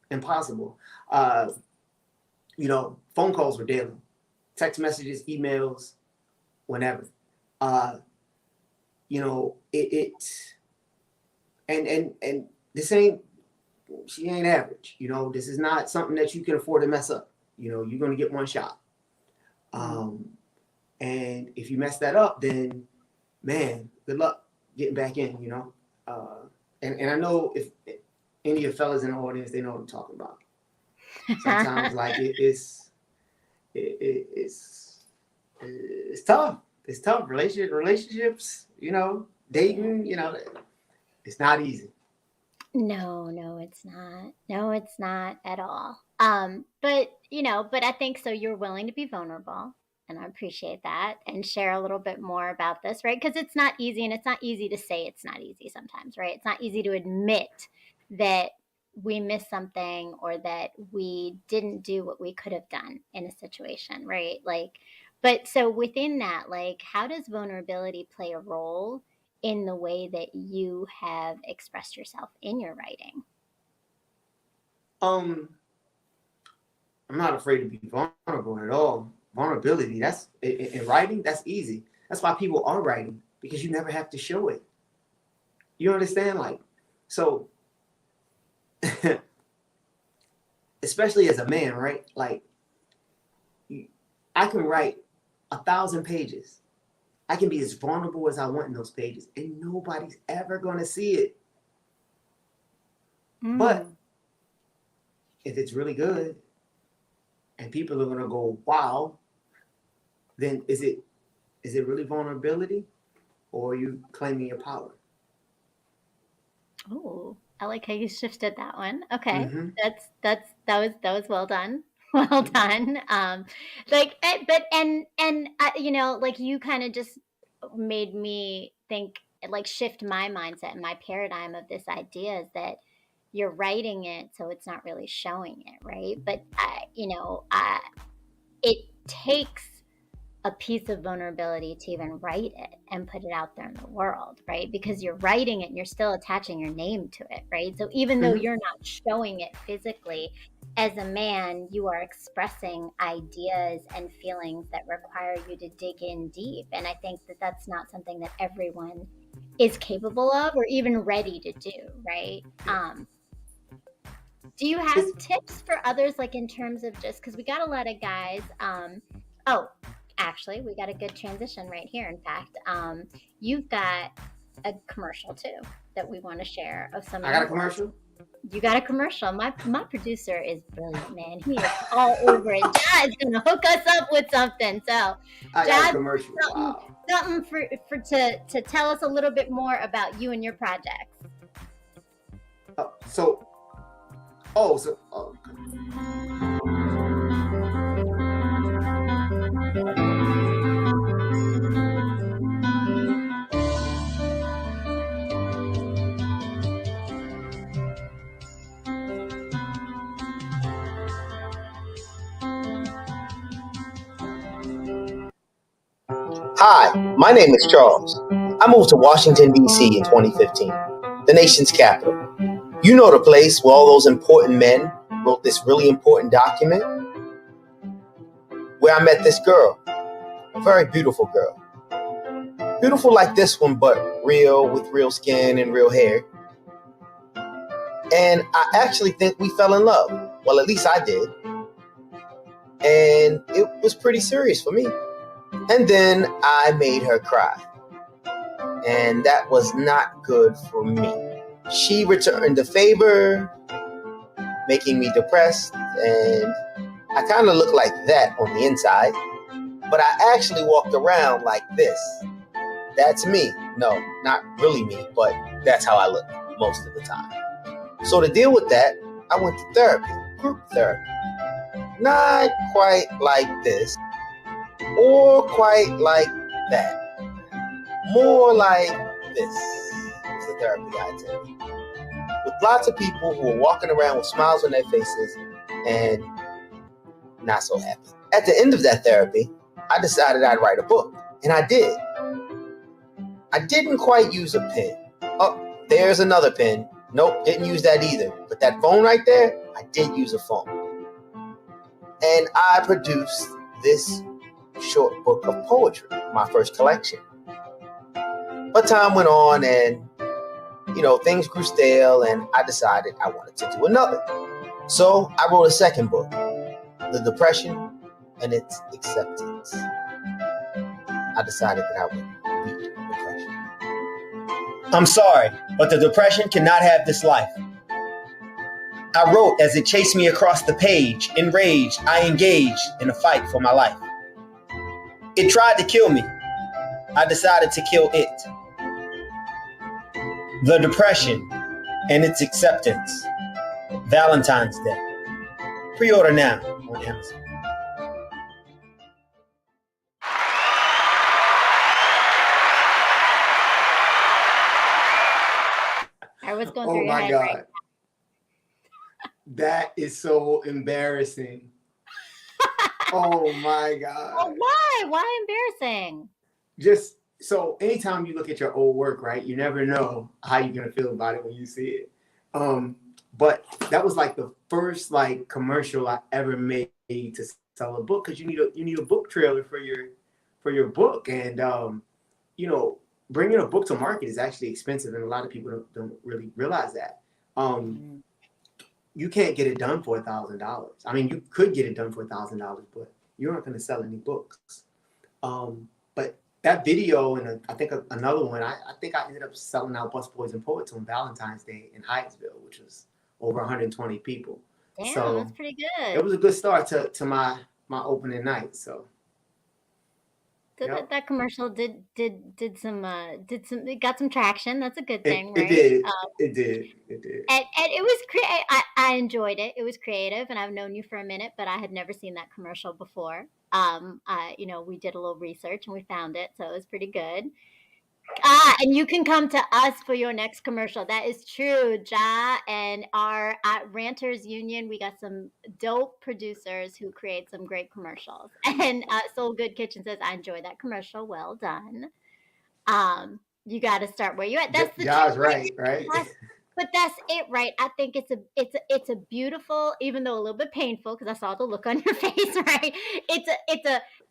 impossible. Phone calls were daily, text messages, emails, whenever. And this ain't, she ain't average. This is not something that you can afford to mess up. You're gonna get one shot. And if you mess that up, then man, good luck getting back in. And I know if any of your fellas in the audience, they know what I'm talking about. Sometimes it's tough. It's tough. Relationships, dating, it's not easy. No, it's not. No, it's not at all. But I think so you're willing to be vulnerable, and I appreciate that, and share a little bit more about this, right? Because it's not easy, and it's not easy to say it's not easy sometimes, right? It's not easy to admit that we missed something or that we didn't do what we could have done in a situation, right? But so within that, how does vulnerability play a role in the way that you have expressed yourself in your writing? I'm not afraid to be vulnerable at all. Vulnerability, that's in writing, that's easy. That's why people are writing, because you never have to show it. You understand? So especially as a man, right? I can write 1,000 pages. I can be as vulnerable as I want in those pages, and nobody's ever going to see it. But if it's really good and people are going to go, wow, then is it really vulnerability, or are you claiming your power? Oh, I like how you shifted that one. Okay. Mm-hmm. That was well done. Well done. You kind of just made me think, shift my mindset and my paradigm of this idea is that you're writing it, so it's not really showing it, right? But it takes a piece of vulnerability to even write it and put it out there in the world, right? Because you're writing it and you're still attaching your name to it, right? So even though you're not showing it physically, as a man, you are expressing ideas and feelings that require you to dig in deep. And I think that that's not something that everyone is capable of or even ready to do, right? Do you have tips for others, in terms of just, because we got a lot of guys, actually, we got a good transition right here. In fact, you've got a commercial too that we want to share of some. I got a commercial. You got a commercial. My producer is brilliant, man. He is all over it. Jad's gonna hook us up with something. So, I got a commercial. Something to tell us a little bit more about you and your projects. Hi, my name is Charles. I moved to Washington, D.C. in 2015, the nation's capital. You know the place where all those important men wrote this really important document? Where I met this girl, a very beautiful girl. Beautiful like this one, but real, with real skin and real hair. And I actually think we fell in love. Well, at least I did. And it was pretty serious for me. And then I made her cry. And that was not good for me. she returned the favor, making me depressed, and I kind of looked like that on the inside, but I actually walked around like this. That's me. No, not really me, but that's how I look most of the time. So to deal with that, I went to therapy, group therapy. Not quite like this, or quite like that. More like this is the therapy I attended. With lots of people who were walking around with smiles on their faces and not so happy. At the end of that therapy, I decided I'd write a book, and I did. I didn't quite use a pen. Oh, there's another pen. Nope, didn't use that either. But that phone right there, I did use a phone. And I produced this short book of poetry, my first collection. But time went on and, things grew stale, and I decided I wanted to do another. So I wrote a second book, The Depression and Its Acceptance. I decided that I would beat depression. I'm sorry, but the depression cannot have this life. I wrote as it chased me across the page. Enraged, I engaged in a fight for my life. It tried to kill me. I decided to kill it. The Depression and Its Acceptance. Valentine's Day. Pre-order now on Amazon. I was going Oh through your my head God. right. That is so embarrassing. Oh my God. Oh, why? Why embarrassing? Just so anytime you look at your old work, right, you never know how you're gonna feel about it when you see it. But that was like the first commercial I ever made to sell a book, because you need a book trailer for your book, and bringing a book to market is actually expensive, and a lot of people don't really realize that. You can't get it done for $1,000. I mean, you could get it done for $1,000, but you aren't going to sell any books. But that video and I think another one, I think I ended up selling out Busboys and Poets on Valentine's Day in Hyattsville, which was over 120 people. Damn, So that's pretty good. it was a good start to my opening night. So That commercial did some it got some traction. That's a good thing, it right? did. It did. And it was I enjoyed it. It was creative, and I've known you for a minute, but I had never seen that commercial before. We did a little research and we found it, so it was pretty good. And you can come to us for your next commercial. That is true, Ja. And at Ranters Union, we got some dope producers who create some great commercials. And Soul Good Kitchen says, I enjoy that commercial. Well done. You got to start where you at. That's the Ja's truth. right. But that's it, right? I think it's a beautiful, even though a little bit painful, because I saw the look on your face, right?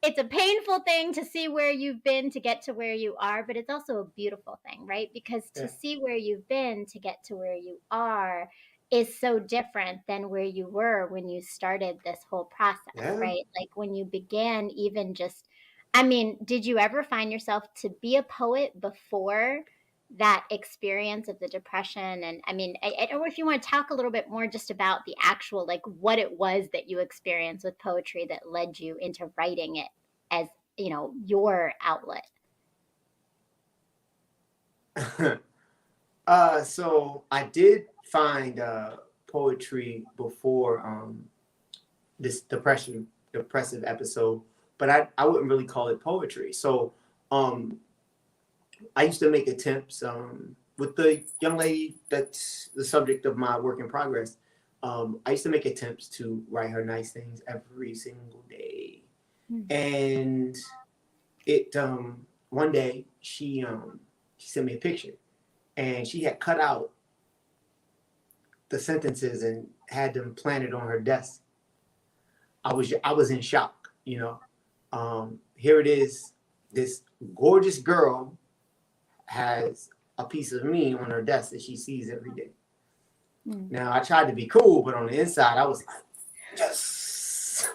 It's a painful thing to see where you've been to get to where you are, but it's also a beautiful thing, right? Because to see where you've been to get to where you are is so different than where you were when you started this whole process, right? Like when you began, even just, I mean, did you ever find yourself to be a poet before that experience of the depression? And I mean, I don't know if you want to talk a little bit more just about the actual, what it was that you experienced with poetry that led you into writing it as, your outlet. So I did find poetry before this depressive episode, but I wouldn't really call it poetry. So I used to make attempts with the young lady that's the subject of my work in progress. I used to make attempts to write her nice things every single day. And it one day she sent me a picture, and she had cut out the sentences and had them planted on her desk. I was in shock, Here it is, this gorgeous girl has a piece of me on her desk that she sees every day. Now I tried to be cool, but on the inside I was like, yes.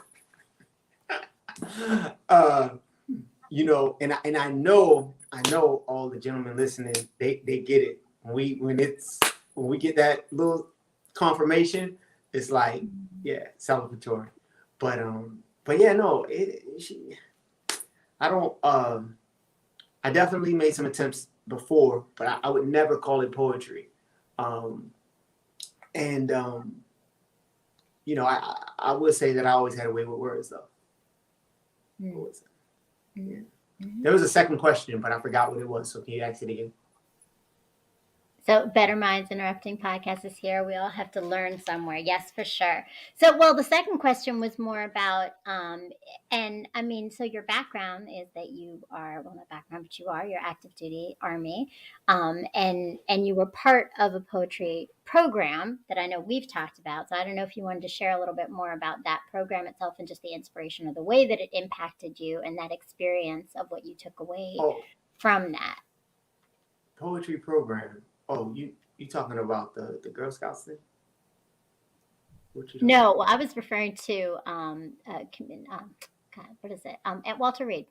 And I know all the gentlemen listening, they get it. When it's when we get that little confirmation, it's like, yeah, celebratory. But yeah, no, I don't. I definitely made some attempts before, but I would never call it poetry. Um, and I would say that I always had a way with words, though. Mm. Yeah. Mhm. There was a second question, but I forgot what it was. So can you ask it again? So, Better Minds Interrupting Podcast is here. We all have to learn somewhere. Yes, for sure. So, well, the second question was more about, and I mean, so your background is that you are, well, not background, but you are, you're active duty Army, and you were part of a poetry program that I know we've talked about. So, I don't know if you wanted to share a little bit more about that program itself and just the inspiration of the way that it impacted you and that experience of what you took away Oh, from that. poetry program. Oh, you talking about the Girl Scouts thing? What you talking No, about? well, I was referring to God, what is it? At Walter Reed.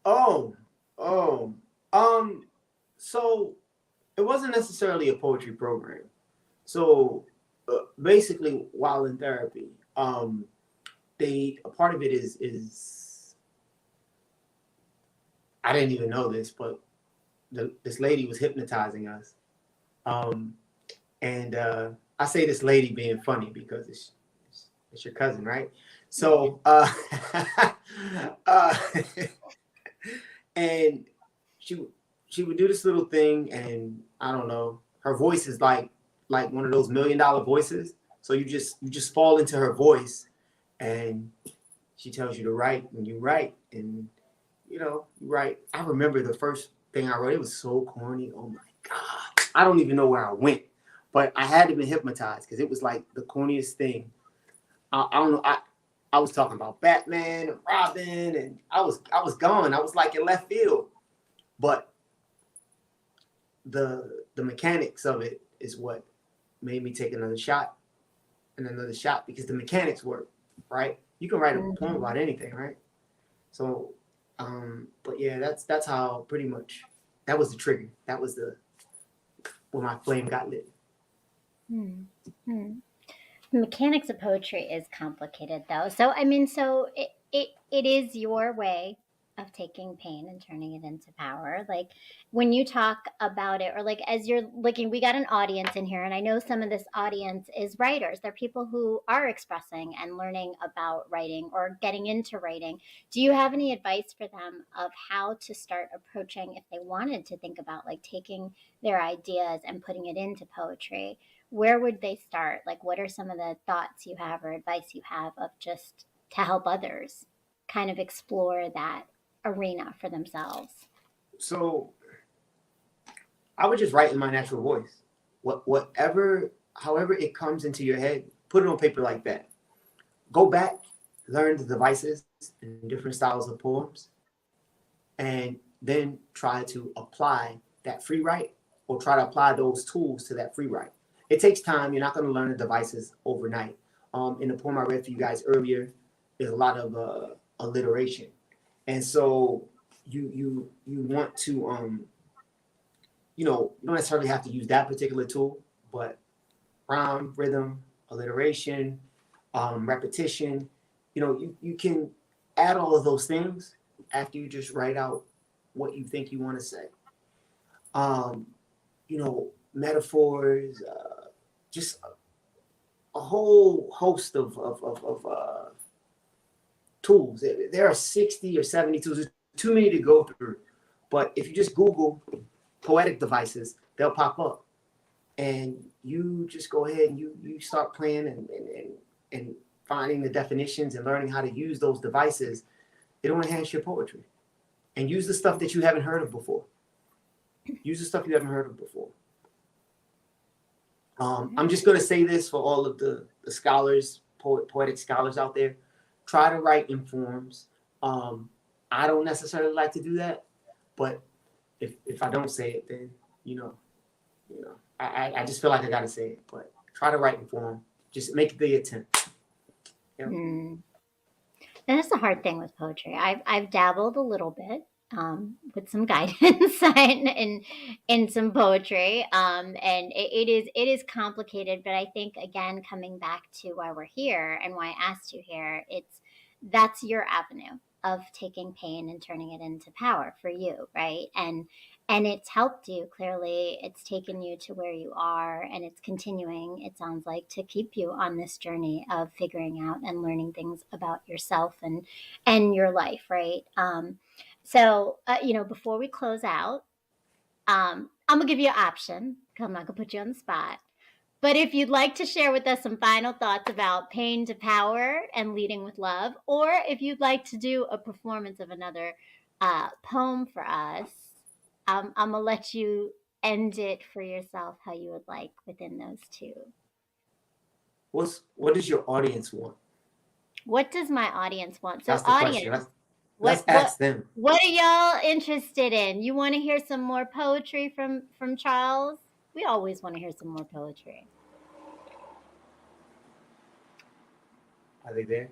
Oh, oh. Um, so it wasn't necessarily a poetry program. So basically, while in therapy, they a part of it is I didn't even know this, but this lady was hypnotizing us. Um, and I say this lady being funny because it's your cousin, right? So uh, and she she would do this little thing, and I don't know, her voice is like one of those $1 million voices. So you just fall into her voice, and she tells you to write, and you write, and you write. I remember the first thing I wrote. It was so corny. Oh my god, I don't even know where I went, but I had to be hypnotized because it was like the corniest thing. I don't know. I was talking about Batman and Robin, and I was gone. I was like in left field, but the mechanics of it is what made me take another shot and another shot because the mechanics work, right? You can write a poem Mhm. about anything, right? So, but yeah, that's how pretty much that was the trigger. That was the when my flame got lit. Hmm. Hmm. The mechanics of poetry is complicated, though. So, I mean, so it is your way of taking pain and turning it into power. Like when you talk about it, or like as you're looking, we got an audience in here, and I know some of this audience is writers. They're people who are expressing and learning about writing or getting into writing. Do you have any advice for them of how to start approaching if they wanted to think about like taking their ideas and putting it into poetry? Where would they start? Like, what are some of the thoughts you have or advice you have of just to help others kind of explore that arena for themselves? So I would just write in my natural voice. However it comes into your head, put it on paper like that. Go back, learn the devices and different styles of poems, and then try to apply that free write or try to apply those tools to that free write. It takes time. You're not going to learn the devices overnight. In the poem I read for you guys earlier, there's a lot of alliteration, and so you want to you don't necessarily have to use that particular tool, but rhyme, rhythm, alliteration, repetition. You can add all of those things after you just write out what you think you want to say. Um, Metaphors, just a whole host of tools. There are 60 or 70 tools. There's too many to go through. But if you just Google poetic devices, they'll pop up. And you just go ahead and you start playing and finding the definitions and learning how to use those devices. It'll enhance your poetry. And use the stuff that you haven't heard of before. Use the stuff you haven't heard of before. I'm just going to say this for all of the scholars, poetic scholars out there. Try to write in forms. I don't necessarily like to do that, but if I don't say it, then I just feel like I got to say it. But try to write in form. Just make the attempt. Yeah. Mm. And that's the hard thing with poetry. I've dabbled a little bit. with some guidance and some poetry. And it is complicated, but I think again, coming back to why we're here and why I asked you here, that's your avenue of taking pain and turning it into power for you, right? And it's helped you. Clearly it's taken you to where you are, and it's continuing, it sounds like, to keep you on this journey of figuring out and learning things about yourself and your life, right? So, before we close out, I'm gonna give you an option. 'Cause I'm not gonna put you on the spot. But if you'd like to share with us some final thoughts about pain to power and leading with love, or if you'd like to do a performance of another poem for us, I'm gonna let you end it for yourself how you would like within those two. What does your audience want? What does my audience want? So, That's the question. audience, Let's what ask them. what are y'all interested in? You want to hear some more poetry from Charles? We always want to hear some more poetry. Are they there?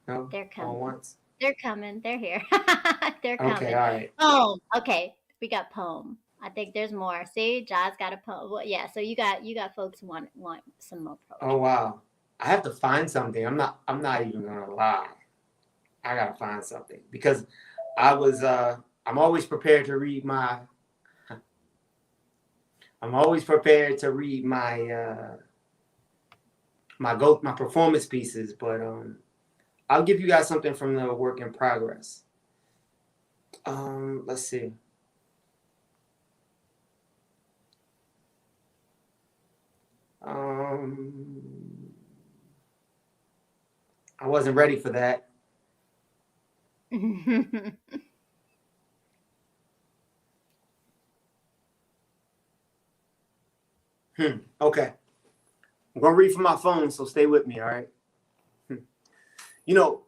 No? They're coming. All once? They're coming. They're here. They're Okay, coming. all right. Poem. Okay, we got poem. I think there's more. See, Ja's got a poem. Well, yeah. So you got folks who want some more poetry. Oh wow. I have to find something. I'm not even gonna lie. I gotta find something because I'm always prepared to read my my performance pieces, but I'll give you guys something from the work in progress. Let's see. I wasn't ready for that. Okay. I'm gonna read from my phone, so stay with me, all right? You know,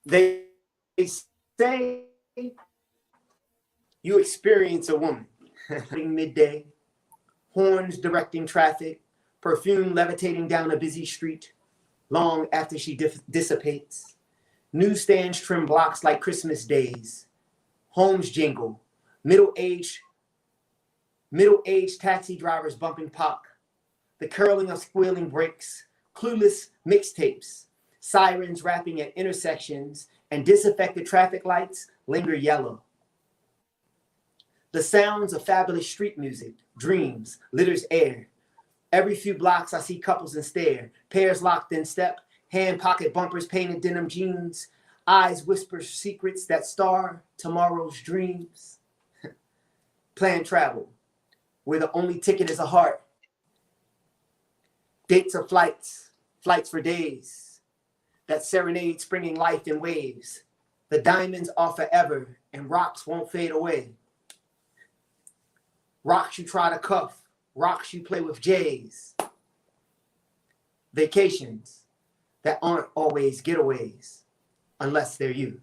they say you experience a woman midday, horns directing traffic, perfume levitating down a busy street long after she dissipates. Newsstands trim blocks like Christmas days. Homes jingle. Middle-aged taxi drivers bumping pop. The curling of squealing brakes. Clueless mixtapes. Sirens rapping at intersections, and disaffected traffic lights linger yellow. The sounds of fabulous street music, dreams, litters air. Every few blocks I see couples and stare, pairs locked in step, hand pocket bumpers, painted denim jeans, eyes whisper secrets that star tomorrow's dreams. Plan travel, where the only ticket is a heart. Dates of flights for days, that serenade springing life in waves. The diamonds are forever and rocks won't fade away. Rocks you try to cuff, rocks you play with J's. Vacations that aren't always getaways unless they're you.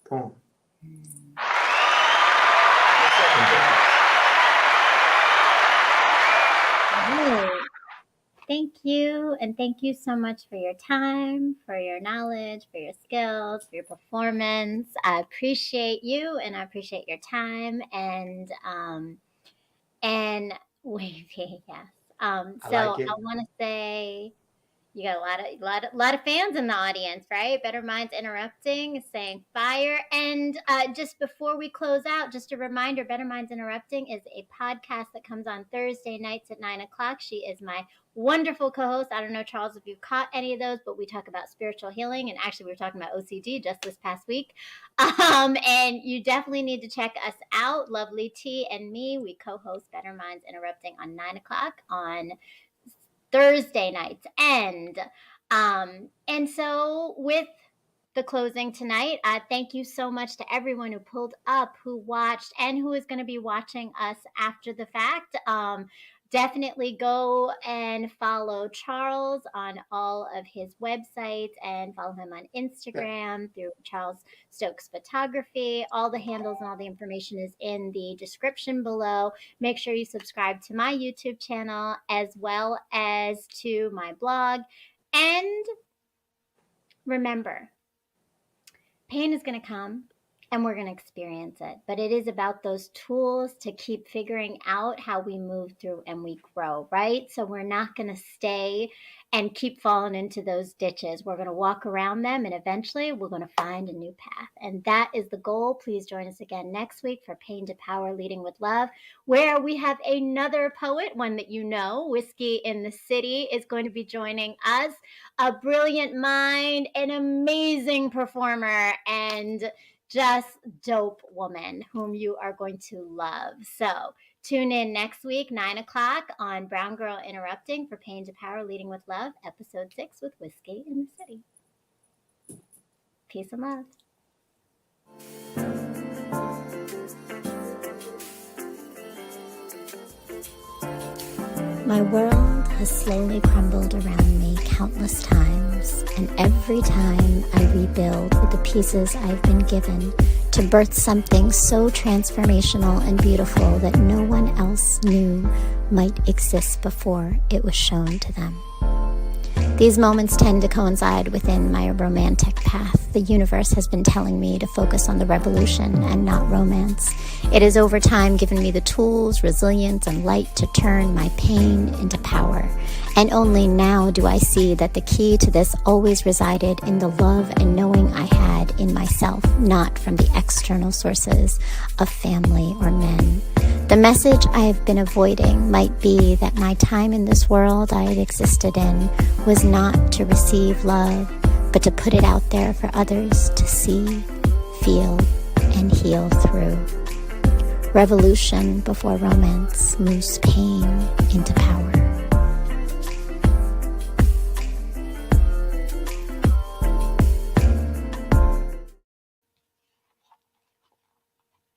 Poem. Thank you. And thank you so much for your time, for your knowledge, for your skills, for your performance. I appreciate you and I appreciate your time and wavy, yes. So I like it. I want to say you got a lot of fans in the audience, right? Better Minds Interrupting is saying fire. And just before we close out, just a reminder: Better Minds Interrupting is a podcast that comes on Thursday nights at 9:00. She is my wonderful co-host. I don't know, Charles, if you've caught any of those, but we talk about spiritual healing, and actually we were talking about OCD just this past week. And you definitely need to check us out. Lovely T and me, we co-host Better Minds Interrupting on 9:00 on Thursday nights. And so with the closing tonight, thank you so much to everyone who pulled up, who watched, and who is going to be watching us after the fact. Definitely go and follow Charles on all of his websites and follow him on Instagram through Charles Stokes Photography. All the handles and all the information is in the description below. Make sure you subscribe to my YouTube channel as well as to my blog. And remember, pain is going to come and we're going to experience it, but it is about those tools to keep figuring out how we move through and we grow, right? So we're not going to stay and keep falling into those ditches. We're going to walk around them, and eventually we're going to find a new path. And that is the goal. Please join us again next week for Pain to Power Leading with Love, where we have another poet, one that you know, Whiskey in the City, is going to be joining us. A brilliant mind, an amazing performer, and just dope woman whom you are going to love. So tune in next week, 9 o'clock on Brown Girl Interrupting for Pain to Power Leading with Love, episode 6 with Whiskey in the City. Peace and love. My world has slowly crumbled around me countless times, and every time I rebuild with the pieces I've been given to birth something so transformational and beautiful that no one else knew might exist before it was shown to them. These moments tend to coincide within my romantic path. The universe has been telling me to focus on the revolution and not romance. It has over time given me the tools, resilience, and light to turn my pain into power. And only now do I see that the key to this always resided in the love and knowing I had in myself, not from the external sources of family or men. The message I have been avoiding might be that my time in this world I had existed in was not to receive love, but to put it out there for others to see, feel, and heal through. Revolution before romance moves pain into power.